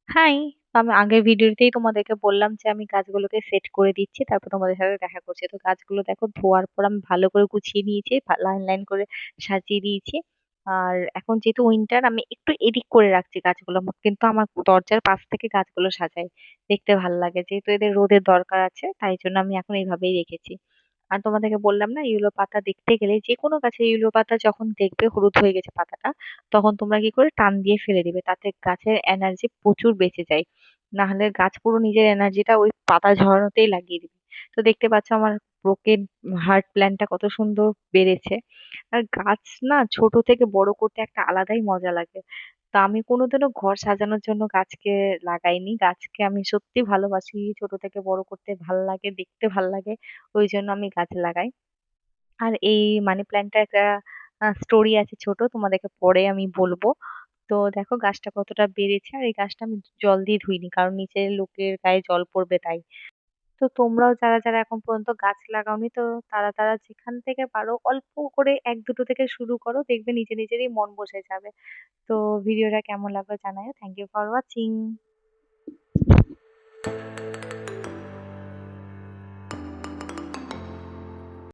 High! আমি আগের ভিডিওতেই তোমাদেরকে বললাম যে আমি গাছগুলোকে সেট করে দিচ্ছি। তারপর তোমাদের সাথে দেখা করছি। তো গাছগুলো দেখো ধোয়ার পর আমি ভালো করে গুছিয়ে নিয়েছি। লাইন লাইন করে সাজিয়ে দিয়েছি। আর এখন যেহেতু উইন্টার আমি একটু এদিক করে রাখছি গাছগুলো। কিন্তু আমার দরজার পাশ থেকে গাছগুলো সাজাই। দেখতে ভালো লাগে। যেহেতু এদের রোদের দরকার আছে তাই জন্য আমি এখন এইভাবেই রেখেছি। আর তোমাদেরকে বললাম না ইয়েলো পাতা দেখতে গেলে যেকোনো গাছে ইয়েলো পাতা যখন দেখবে হলুদ হয়ে গেছে পাতাটা তখন তোমরা কি করে টান দিয়ে ফেলে দিবে, তাতে গাছের এনার্জি প্রচুর বেঁচে যায়। না হলে গাছ পুরো নিজের এনার্জিটা ওই পাতা ঝরানোতেই লাগিয়ে দিবে। তো দেখতে পাচ্ছ আমার ব্রোকেন হার্ট প্ল্যান্টটা কত সুন্দর বেড়েছে। আর গাছ না ছোট থেকে বড় করতে একটা আলাদাই মজা লাগে। তা আমি কোনোদিনও ঘর সাজানোর জন্য গাছকে লাগাইনি। গাছকে আমি সত্যি ভালোবাসি, ছোট থেকে বড় করতে ভাল লাগে, দেখতে ভাল লাগে, ওই জন্য আমি গাছ লাগাই। আর এই মানি প্ল্যান্টটার একটা স্টোরি আছে ছোট, তোমাদেরকে পরে আমি বলবো। তো দেখো গাছটা কতটা বেড়েছে, আর এই গাছটা আমি জল দিয়ে ধুইনি কারণ নিচে লোকের গায়ে জল পড়বে তাই। তো তোমরাও যারা যারা এখন পর্যন্ত গাছ লাগাওনি, তো তারা তারা যেখান থেকে পারো অল্প করে এক দুটো থেকে শুরু করো, দেখবে নিজে নিজেরই মন বসে যাবে। তো ভিডিওটা কেমন লাগলো জানাও। Thank you for watching.